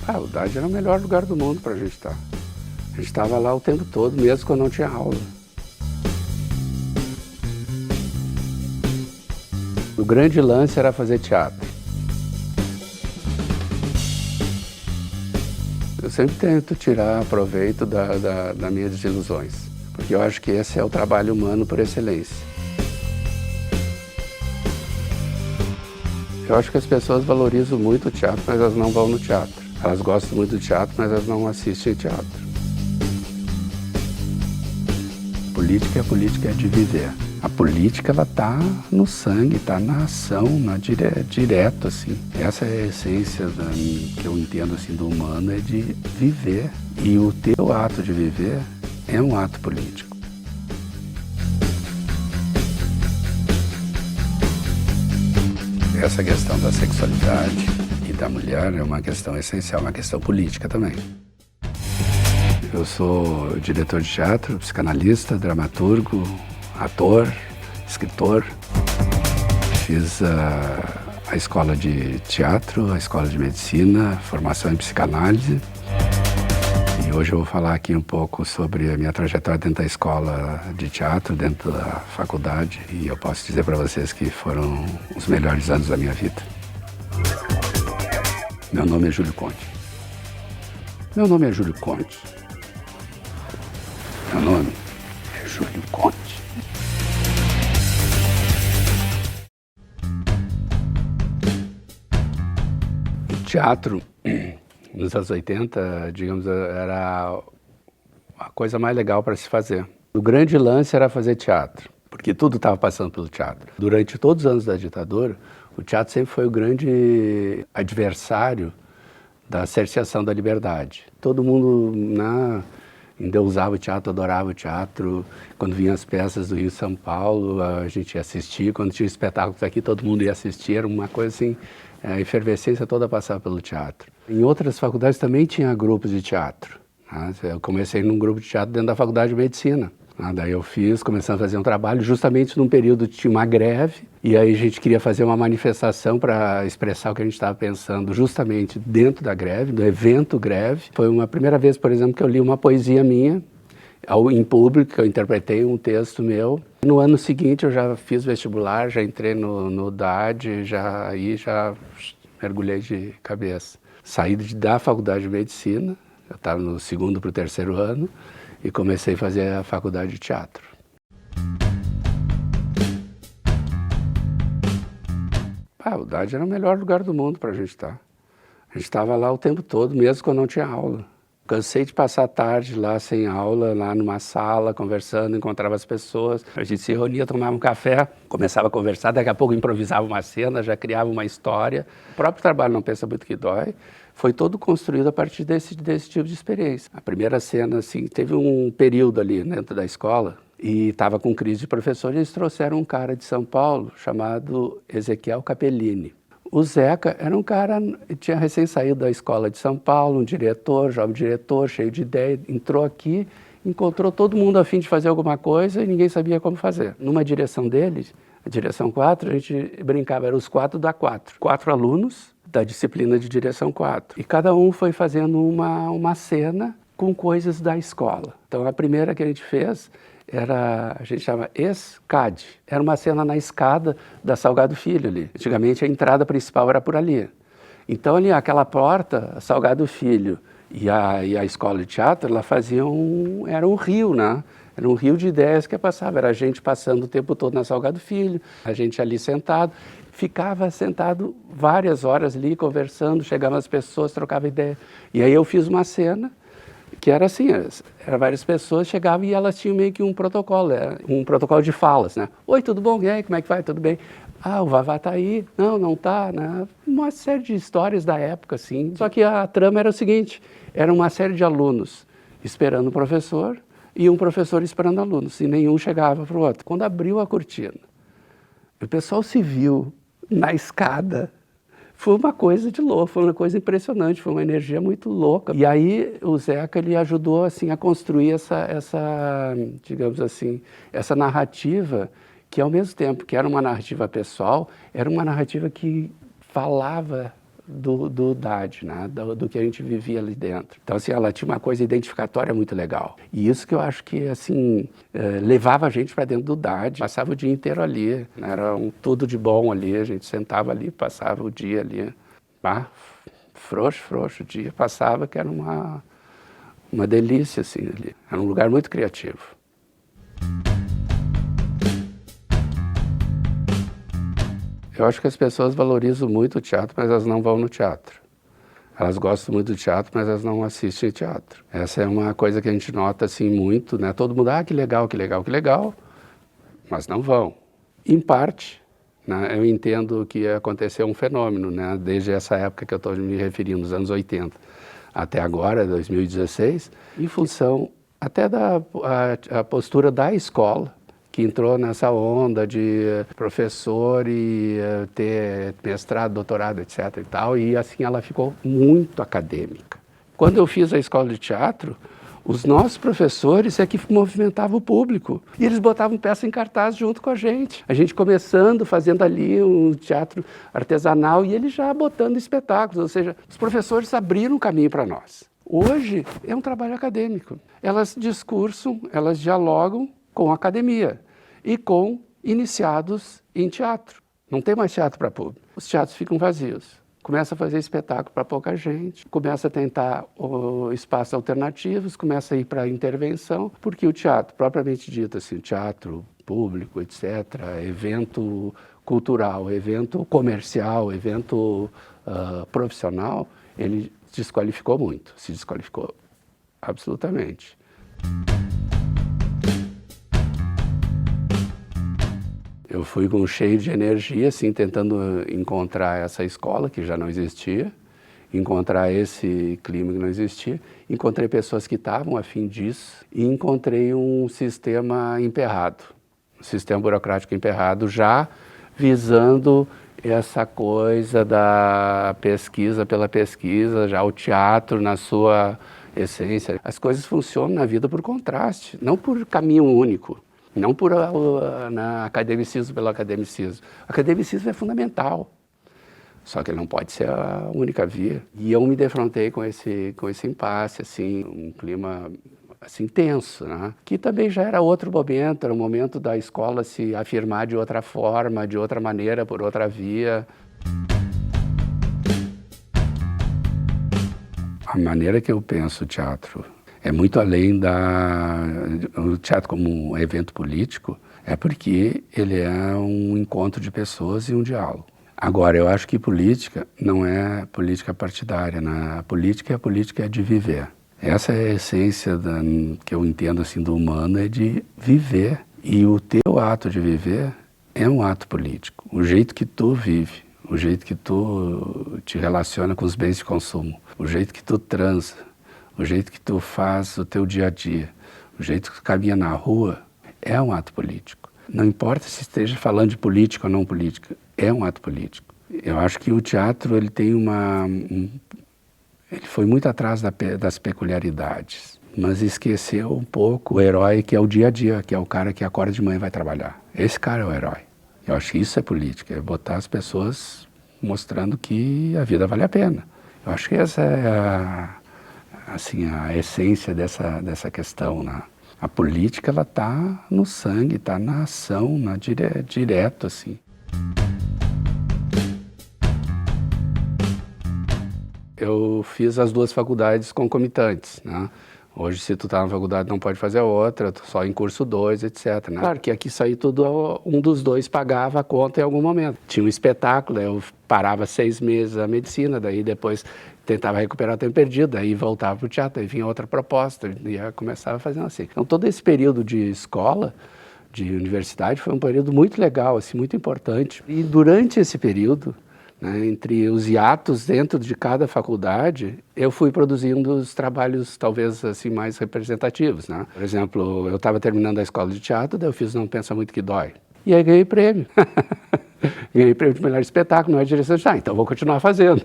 O Dade era o melhor lugar do mundo para a gente estar. A gente estava lá o tempo todo, mesmo quando não tinha aula. O grande lance era fazer teatro. Eu sempre tento tirar proveito das minhas desilusões, porque eu acho que esse é o trabalho humano por excelência. Eu acho que as pessoas valorizam muito o teatro, mas elas não vão no teatro. Elas gostam muito do teatro, mas elas não assistem teatro. A política é de viver. A política, ela tá no sangue, tá na ação, direto, assim. Essa é a essência que eu entendo, assim, do humano, é de viver. E o teu ato de viver é um ato político. Essa questão da sexualidade e da mulher é uma questão essencial, uma questão política também. Eu sou diretor de teatro, psicanalista, dramaturgo, ator, escritor. Fiz a escola de teatro, a escola de medicina, formação em psicanálise. E hoje eu vou falar aqui um pouco sobre a minha trajetória dentro da escola de teatro, dentro da faculdade. E eu posso dizer para vocês que foram os melhores anos da minha vida. Meu nome é Júlio Conte. Meu nome é Júlio Conte. Meu nome é Júlio Conte. O teatro, nos anos 80, digamos, era a coisa mais legal para se fazer. O grande lance era fazer teatro, porque tudo estava passando pelo teatro. Durante todos os anos da ditadura, o teatro sempre foi o grande adversário da cerceação da liberdade. Todo mundo endeusava o teatro, adorava o teatro. Quando vinham as peças do Rio e São Paulo, a gente ia assistir. Quando tinha espetáculos aqui, todo mundo ia assistir. Era uma coisa assim, a efervescência toda passava pelo teatro. Em outras faculdades também tinha grupos de teatro. Eu comecei num grupo de teatro dentro da faculdade de medicina. Daí eu começando a fazer um trabalho justamente num período que tinha uma greve, e aí a gente queria fazer uma manifestação para expressar o que a gente estava pensando justamente dentro da greve, do evento greve. Foi uma primeira vez, por exemplo, que eu li uma poesia minha em público, que eu interpretei um texto meu. No ano seguinte eu já fiz vestibular, já entrei no DAD, já mergulhei de cabeça. Saí da faculdade de medicina, eu estava no segundo para o terceiro ano, e comecei a fazer a faculdade de teatro. O Dade era o melhor lugar do mundo para a gente estar. A gente estava lá o tempo todo, mesmo quando não tinha aula. Cansei de passar a tarde lá sem aula, lá numa sala, conversando, encontrava as pessoas. A gente se reunia, tomava um café, começava a conversar, daqui a pouco improvisava uma cena, já criava uma história. O próprio trabalho Não Pensa Muito Que Dói foi todo construído a partir desse tipo de experiência. A primeira cena, assim, teve um período ali dentro da escola e estava com crise de professor e eles trouxeram um cara de São Paulo chamado Ezequiel Capellini. O Zeca era um cara, tinha recém saído da escola de São Paulo, um diretor, jovem diretor, cheio de ideia, entrou aqui, encontrou todo mundo a fim de fazer alguma coisa e ninguém sabia como fazer. Numa direção deles, a direção 4, a gente brincava, eram os 4 da 4. 4 alunos da disciplina de direção 4. E cada um foi fazendo uma cena com coisas da escola. Então a primeira que a gente fez a gente chama Escade. Era uma cena na escada da Salgado Filho ali. Antigamente a entrada principal era por ali. Então ali, aquela porta, Salgado Filho e a escola de teatro, ela era um rio, né? Era um rio de ideias que passava. Era a gente passando o tempo todo na Salgado Filho, a gente ali sentado. Ficava sentado várias horas ali, conversando, chegavam as pessoas, trocava ideia. E aí eu fiz uma cena que era assim, várias pessoas chegavam e elas tinham meio que um protocolo de falas, né? Oi, tudo bom? E aí, como é que vai? Tudo bem? O Vavá tá aí? Não, não tá, né? Uma série de histórias da época, assim. Só que a trama era o seguinte, era uma série de alunos esperando o professor e um professor esperando alunos, e nenhum chegava para o outro. Quando abriu a cortina, o pessoal se viu na escada. Foi uma coisa de louco, foi uma coisa impressionante, foi uma energia muito louca. E aí o Zeca, ele ajudou assim, a construir digamos assim, essa narrativa que ao mesmo tempo que era uma narrativa pessoal, era uma narrativa que falava do DAD, né? Do que a gente vivia ali dentro. Então, assim, ela tinha uma coisa identificatória muito legal. E isso que eu acho que, assim, levava a gente para dentro do DAD, passava o dia inteiro ali, né? Era tudo de bom ali, a gente sentava ali, passava o dia ali. Ah, frouxo o dia, passava que era uma delícia, assim, ali. Era um lugar muito criativo. Eu acho que as pessoas valorizam muito o teatro, mas elas não vão no teatro. Elas gostam muito do teatro, mas elas não assistem teatro. Essa é uma coisa que a gente nota, assim, muito, né? Todo mundo, que legal, que legal, que legal, mas não vão. Em parte, né, eu entendo que aconteceu um fenômeno, né? Desde essa época que eu estou me referindo, nos anos 80, até agora, 2016, em função até da a postura da escola, que entrou nessa onda de professor e ter mestrado, doutorado, etc. e tal, e assim ela ficou muito acadêmica. Quando eu fiz a escola de teatro, os nossos professores é que movimentavam o público. E eles botavam peça em cartaz junto com a gente. A gente começando, fazendo ali um teatro artesanal e eles já botando espetáculos. Ou seja, os professores abriram um caminho para nós. Hoje é um trabalho acadêmico. Elas discursam, elas dialogam com a academia e com iniciados em teatro. Não tem mais teatro para público. Os teatros ficam vazios. Começa a fazer espetáculo para pouca gente, começa a tentar espaços alternativos, começa a ir para a intervenção, porque o teatro, propriamente dito, assim, teatro público, etc., evento cultural, evento comercial, evento profissional, ele desqualificou muito, se desqualificou absolutamente. Eu fui cheio de energia, assim, tentando encontrar essa escola que já não existia, encontrar esse clima que não existia. Encontrei pessoas que estavam a fim disso e encontrei um sistema emperrado, um sistema burocrático emperrado, já visando essa coisa da pesquisa pela pesquisa, já o teatro na sua essência. As coisas funcionam na vida por contraste, não por caminho único. Não por academicismo pelo academicismo. O academicismo é fundamental, só que ele não pode ser a única via. E eu me defrontei com esse impasse, assim, um clima assim, tenso, né? Que também já era outro momento, era o momento da escola se afirmar de outra forma, de outra maneira, por outra via. A maneira que eu penso o teatro é muito além o teatro como um evento político, é porque ele é um encontro de pessoas e um diálogo. Agora, eu acho que política não é política partidária, né? A política é de viver. Essa é a essência que eu entendo assim, do humano, é de viver. E o teu ato de viver é um ato político. O jeito que tu vive, o jeito que tu te relaciona com os bens de consumo, o jeito que tu transa, o jeito que tu faz o teu dia a dia, o jeito que tu caminha na rua, é um ato político. Não importa se esteja falando de política ou não política, é um ato político. Eu acho que o teatro ele tem ele foi muito atrás das peculiaridades, mas esqueceu um pouco o herói que é o dia a dia, que é o cara que acorda de manhã e vai trabalhar. Esse cara é o herói. Eu acho que isso é política, é botar as pessoas mostrando que a vida vale a pena. Eu acho que essa é assim, a essência dessa questão, né? A política, ela está no sangue, está na ação, direto, assim. Eu fiz as duas faculdades concomitantes, né? Hoje, se tu tá na faculdade, não pode fazer a outra, só em curso 2, etc. Né? Claro que aqui sair tudo, um dos dois pagava a conta em algum momento. Tinha um espetáculo, eu parava 6 meses a medicina, daí depois tentava recuperar o tempo perdido, daí voltava para o teatro, aí vinha outra proposta, e começava fazendo assim. Então, todo esse período de escola, de universidade, foi um período muito legal, assim, muito importante. E durante esse período, né, entre os hiatos dentro de cada faculdade, eu fui produzindo os trabalhos talvez assim mais representativos, né? Por exemplo, eu estava terminando a escola de teatro, daí eu fiz Não Pensa Muito Que Dói. E aí ganhei prêmio. Ganhei prêmio de melhor espetáculo, melhor direção. Então vou continuar fazendo.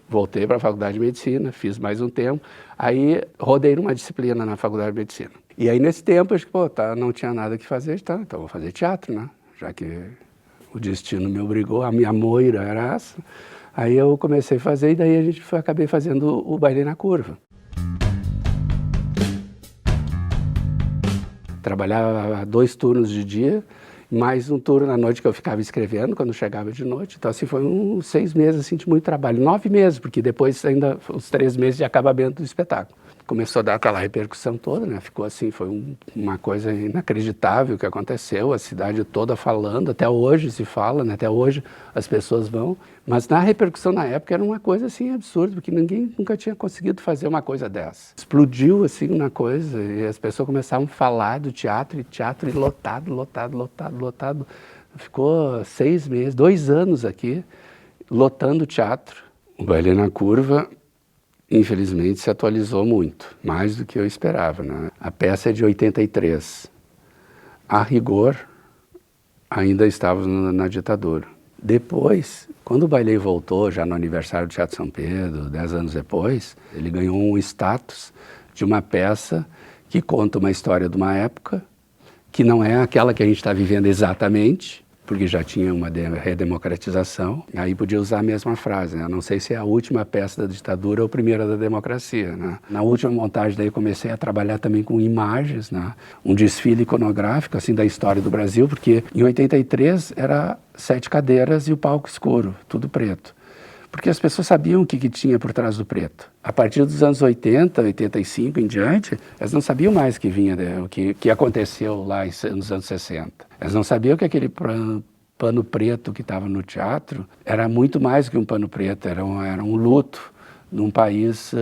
Voltei para a faculdade de medicina, fiz mais um tempo, aí rodei numa disciplina na faculdade de medicina. E aí nesse tempo, acho que, não tinha nada que fazer, então vou fazer teatro, né? Já que o destino me obrigou, a minha moira era essa. Aí eu comecei a fazer e daí acabei fazendo o Baile na Curva. Trabalhava 2 turnos de dia, mais um turno à noite que eu ficava escrevendo quando chegava de noite. Então assim, foi uns 6 meses assim, de muito trabalho, 9 meses, porque depois ainda os 3 meses de acabamento do espetáculo. Começou a dar aquela repercussão toda, né? Ficou assim, foi uma coisa inacreditável que aconteceu, a cidade toda falando, até hoje se fala, né? Até hoje as pessoas vão. Mas na repercussão na época era uma coisa assim absurda, porque ninguém nunca tinha conseguido fazer uma coisa dessa. Explodiu assim uma coisa e as pessoas começaram a falar do teatro e lotado, lotado, lotado, lotado. Ficou 6 meses, 2 anos aqui, lotando o teatro. O Baile na Curva, infelizmente, se atualizou muito, mais do que eu esperava, né? A peça é de 83. A rigor, ainda estávamos na ditadura. Depois, quando o Bailei voltou, já no aniversário do Teatro São Pedro, 10 anos depois, ele ganhou um status de uma peça que conta uma história de uma época, que não é aquela que a gente está vivendo exatamente, porque já tinha uma redemocratização, aí podia usar a mesma frase, né? Não sei se é a última peça da ditadura ou a primeira da democracia, né? Na última montagem daí comecei a trabalhar também com imagens, né? Um desfile iconográfico assim da história do Brasil, porque em 83 era 7 cadeiras e o palco escuro, tudo preto. Porque as pessoas sabiam o que tinha por trás do preto. A partir dos anos 80, 85 em diante, elas não sabiam mais o que vinha, o que aconteceu lá nos anos 60. Elas não sabiam que aquele pano preto que estava no teatro era muito mais que um pano preto, era um luto num país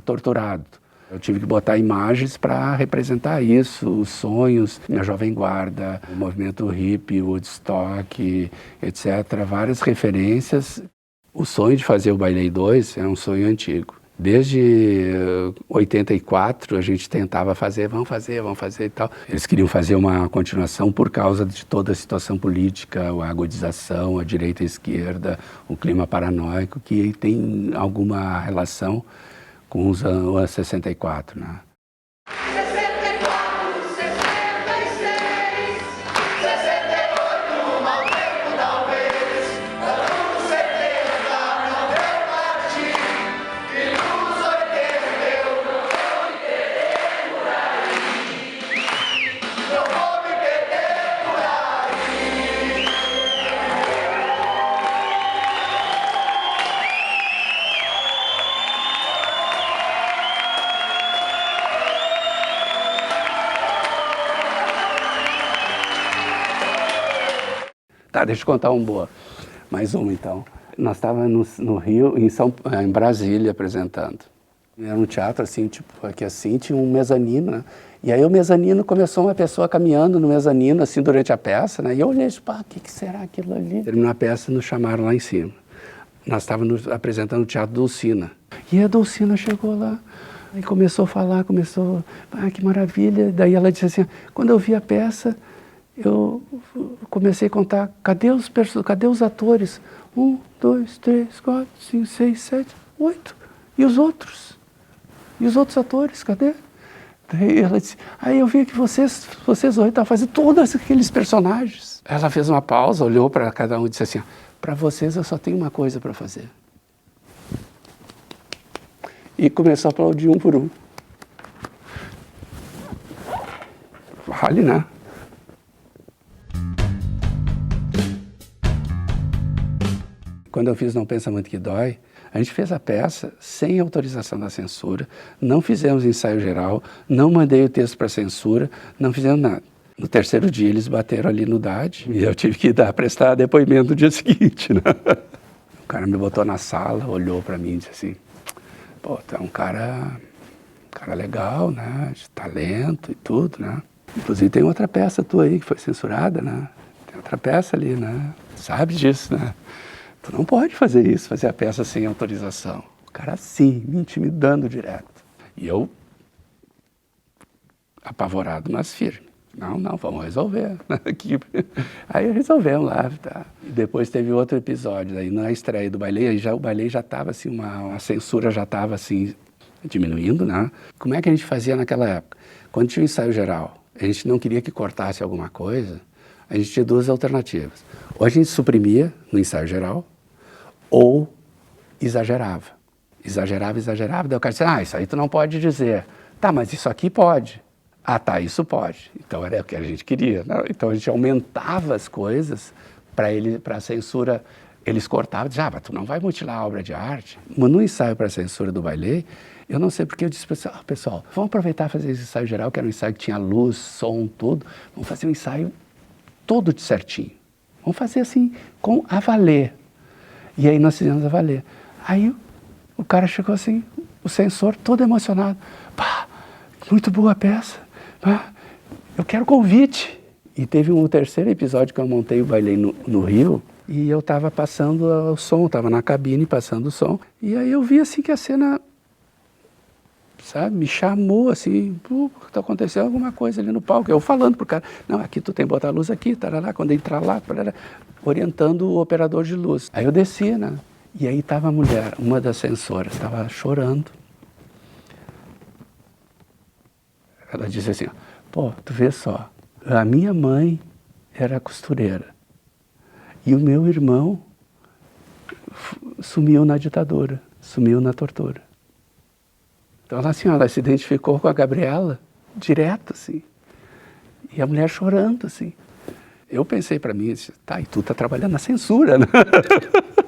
torturado. Eu tive que botar imagens para representar isso, os sonhos, a Jovem Guarda, o movimento hippie, o Woodstock, etc. Várias referências. O sonho de fazer o Bailei 2 é um sonho antigo. Desde 84 a gente tentava fazer, vamos fazer e tal. Eles queriam fazer uma continuação por causa de toda a situação política, a agudização, a direita e a esquerda, o clima paranoico, que tem alguma relação com os anos 64, né? Tá, deixa eu contar uma boa. Mais uma, então. Nós estávamos no Rio, em Brasília, apresentando. Era um teatro, assim, tipo, aqui assim, tinha um mezanino, né? E aí o mezanino começou uma pessoa caminhando no mezanino, assim, durante a peça, né? E eu olhei, tipo, o que será aquilo ali? Terminou a peça e nos chamaram lá em cima. Nós estávamos apresentando o Teatro Dulcina. E a Dulcina chegou lá e começou a falar, que maravilha. Daí ela disse assim, quando eu vi a peça, eu comecei a contar, cadê os atores? 1, 2, 3, 4, 5, 6, 7, 8. E os outros? E os outros atores, cadê? Daí ela disse, aí eu vi que vocês 8 estavam fazendo todos aqueles personagens. Ela fez uma pausa, olhou para cada um e disse assim, para vocês eu só tenho uma coisa para fazer. E começou a aplaudir um por um. Vale, né? Quando eu fiz Não Pensa Muito Que Dói, a gente fez a peça sem autorização da censura, não fizemos ensaio geral, não mandei o texto para censura, não fizemos nada. No terceiro dia eles bateram ali no DAD e eu tive que prestar depoimento no dia seguinte, né? O cara me botou na sala, olhou para mim e disse assim, pô, tu é um cara legal, né, de talento e tudo, né? Inclusive tem outra peça tua aí que foi censurada, né? Tem outra peça ali, né? Sabe disso, né? Tu não pode fazer isso, fazer a peça sem autorização. O cara assim, me intimidando direto. E eu, apavorado, mas firme. Não, vamos resolver. Aí resolvemos lá. Tá. E depois teve outro episódio, aí na estreia do Bailei, o Bailei já estava assim, a censura já estava assim, diminuindo, né? Como é que a gente fazia naquela época? Quando tinha o ensaio geral, a gente não queria que cortasse alguma coisa, a gente tinha 2 alternativas. Ou a gente suprimia no ensaio geral, ou exagerava. Daí o cara disse, isso aí tu não pode dizer. Tá, mas isso aqui pode. Ah, tá, isso pode. Então era o que a gente queria, né? Então a gente aumentava as coisas para a censura. Eles cortavam, diziam, mas tu não vai mutilar a obra de arte. Mas no ensaio para a censura do Bailey, eu não sei porque eu disse, pessoal, vamos aproveitar e fazer esse ensaio geral, que era um ensaio que tinha luz, som, tudo. Vamos fazer um ensaio todo de certinho. Vamos fazer assim, a valer. E aí nós fizemos a valer. Aí o cara chegou assim, o censor todo emocionado. Pá, muito boa a peça. Pá, eu quero convite. E teve um terceiro episódio que eu montei o Bailey no Rio, e eu estava passando o som, estava na cabine passando o som. E aí eu vi assim que a cena, sabe, me chamou assim, está acontecendo alguma coisa ali no palco. Eu falando pro cara, não, aqui tu tem que botar a luz aqui, tarará, quando entrar lá, tarará, orientando o operador de luz. Aí eu desci, né? E aí estava a mulher, uma das censoras, estava chorando. Ela disse assim, pô, tu vê só, a minha mãe era costureira e o meu irmão sumiu na ditadura, sumiu na tortura. Então ela se identificou com a Gabriela direto, assim. E a mulher chorando, assim. Eu pensei para mim, tá, e tu tá trabalhando na censura, né?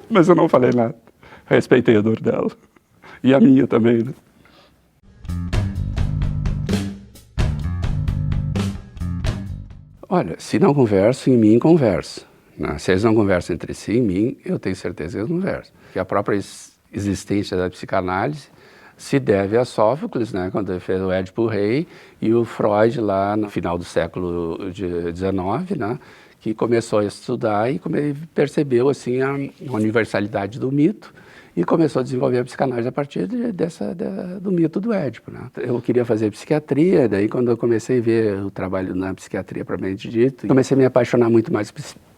Mas eu não falei nada. Respeitei a dor dela. E a minha também, né? Olha, se não converso, em mim converso. Né? Se eles não conversam entre si, em mim, eu tenho certeza que eles conversam. Que a própria existência da psicanálise se deve a Sófocles, né, quando ele fez o Édipo Rei, e o Freud lá no final do século XIX, né, que começou a estudar e percebeu assim, a universalidade do mito e começou a desenvolver a psicanálise a partir do mito do Édipo. Né. Eu queria fazer psiquiatria, daí quando eu comecei a ver o trabalho na psiquiatria propriamente dito, comecei a me apaixonar muito mais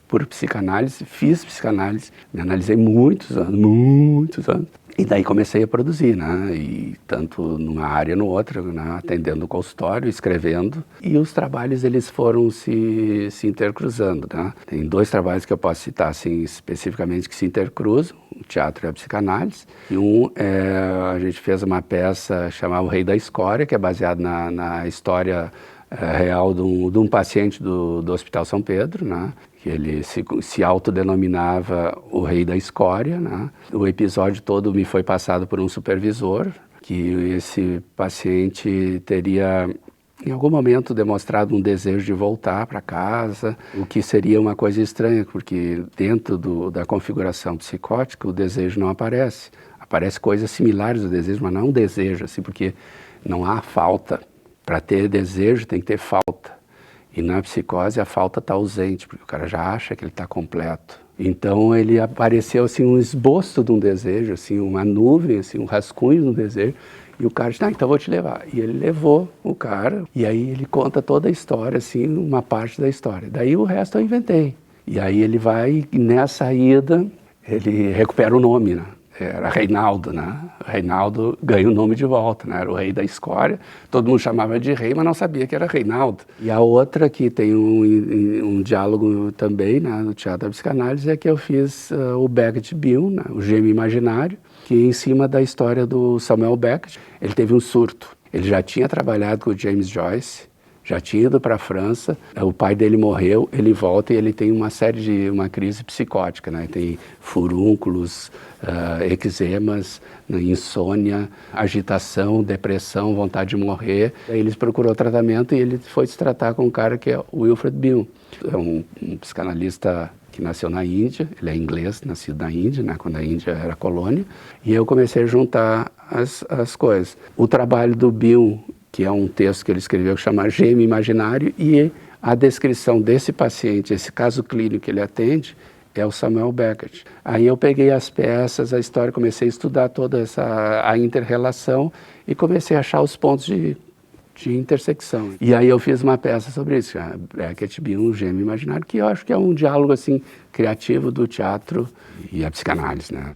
por psicanálise, fiz psicanálise, me analisei muitos anos. E daí comecei a produzir, né? E tanto numa área no outra, né? Atendendo o consultório, escrevendo. E os trabalhos, eles foram se intercruzando, né? Tem 2 trabalhos que eu posso citar, assim, especificamente, que se intercruzam, o teatro e a psicanálise. E a gente fez uma peça chamada O Rei da Escória, que é baseada na história real de um paciente do Hospital São Pedro, né? Que ele se autodenominava o Rei da Escória, né? O episódio todo me foi passado por um supervisor, que esse paciente teria, em algum momento, demonstrado um desejo de voltar para casa, o que seria uma coisa estranha, porque dentro da configuração psicótica o desejo não aparece. Aparecem coisas similares ao desejo, mas não é um desejo, assim, porque não há falta. Para ter desejo tem que ter falta. E na psicose a falta está ausente, porque o cara já acha que ele está completo. Então ele apareceu assim um esboço de um desejo, assim uma nuvem, assim um rascunho de um desejo. E o cara disse, então vou te levar. E ele levou o cara, e aí ele conta toda a história, assim, uma parte da história. Daí o resto eu inventei. E aí ele vai, e nessa ida, ele recupera o nome, né? Era Reinaldo, né? Reinaldo ganha o nome de volta, né? Era o Rei da Escória. Todo mundo chamava de rei, mas não sabia que era Reinaldo. E a outra que tem um diálogo também, né, no Teatro da Psicanálise, é que eu fiz o Beckett Bill, né, o Gêmeo Imaginário, que é em cima da história do Samuel Beckett. Ele teve um surto. Ele já tinha trabalhado com o James Joyce, já tinha ido para a França, o pai dele morreu, ele volta e ele tem uma crise psicótica, né? Tem furúnculos, eczemas, insônia, agitação, depressão, vontade de morrer. Aí ele procurou tratamento e ele foi se tratar com um cara que é o Wilfred Bion. É um psicanalista que nasceu na Índia, ele é inglês, nascido na Índia, né, quando a Índia era colônia, e eu comecei a juntar as coisas. O trabalho do Bion, que é um texto que ele escreveu que chama Gêmeo Imaginário, e a descrição desse paciente, esse caso clínico que ele atende, é o Samuel Beckett. Aí eu peguei as peças, a história, comecei a estudar toda a inter-relação e comecei a achar os pontos de intersecção. E aí eu fiz uma peça sobre isso, Beckett Bion, Gêmeo Imaginário, que eu acho que é um diálogo assim, criativo do teatro e a psicanálise, né?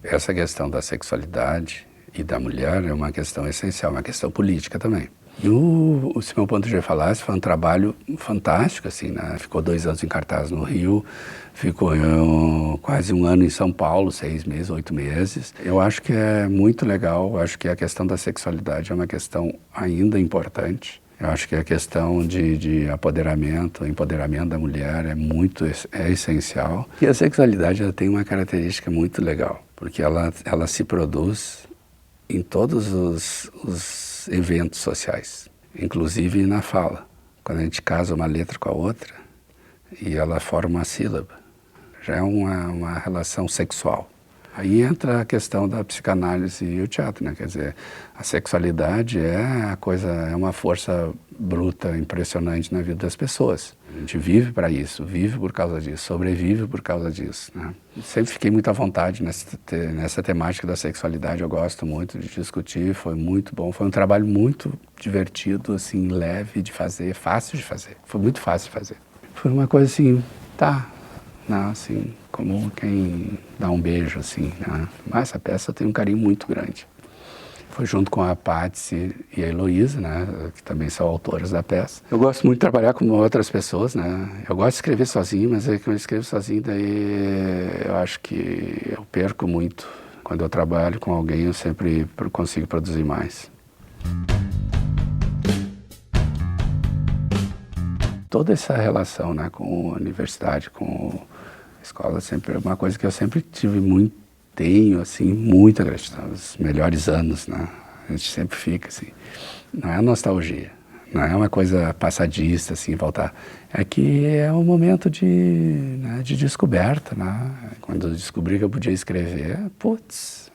Essa questão da sexualidade e da mulher é uma questão essencial, uma questão política também. E o Se Meu Ponto G Falasse foi um trabalho fantástico, assim, né? Ficou 2 anos em cartaz no Rio, ficou quase 1 ano em São Paulo, 6 meses, 8 meses. Eu acho que é muito legal, eu acho que a questão da sexualidade é uma questão ainda importante. Eu acho que a questão de apoderamento, o empoderamento da mulher é essencial. E a sexualidade ela tem uma característica muito legal, porque ela se produz em todos os eventos sociais, inclusive na fala. Quando a gente casa uma letra com a outra e ela forma uma sílaba, já é uma relação sexual. Aí entra a questão da psicanálise e o teatro, né? Quer dizer, a sexualidade é uma força bruta, impressionante na vida das pessoas. A gente vive para isso, vive por causa disso, sobrevive por causa disso, né? Sempre fiquei muito à vontade nessa temática da sexualidade, eu gosto muito de discutir, foi muito bom, foi um trabalho muito divertido, assim, leve de fazer, fácil de fazer, foi muito fácil de fazer. Foi uma coisa assim, não, assim, como quem dá um beijo, assim, né? Mas essa peça tem um carinho muito grande. Foi junto com a Patsy e a Heloísa, né, que também são autoras da peça. Eu gosto muito de trabalhar com outras pessoas, né? Eu gosto de escrever sozinho, mas quando eu escrevo sozinho, daí eu acho que eu perco muito. Quando eu trabalho com alguém, eu sempre consigo produzir mais. Toda essa relação, né, com a universidade, com a escola, sempre é uma coisa que eu sempre tenho, assim, muita gratidão. Os melhores anos, né, a gente sempre fica, assim, não é nostalgia, não é uma coisa passadista, assim, voltar. É que é um momento de descoberta, né, quando eu descobri que eu podia escrever,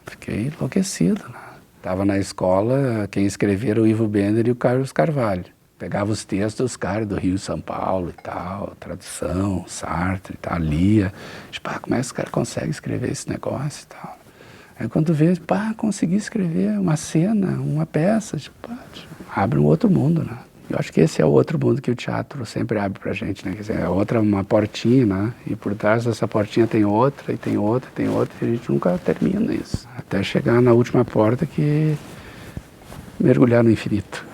fiquei enlouquecido, né. Estava na escola, quem escrevia era o Ivo Bender e o Carlos Carvalho. Pegava os textos dos caras do Rio, São Paulo e tal, tradução, Sartre e tal, lia. Tipo, como é que os caras conseguem escrever esse negócio e tal? Aí quando vê, consegui escrever uma cena, uma peça, abre um outro mundo, né? Eu acho que esse é o outro mundo que o teatro sempre abre pra gente, né? Quer dizer, é uma portinha, né? E por trás dessa portinha tem outra, e tem outra, e tem outra, e a gente nunca termina isso. Até chegar na última porta que mergulhar no infinito.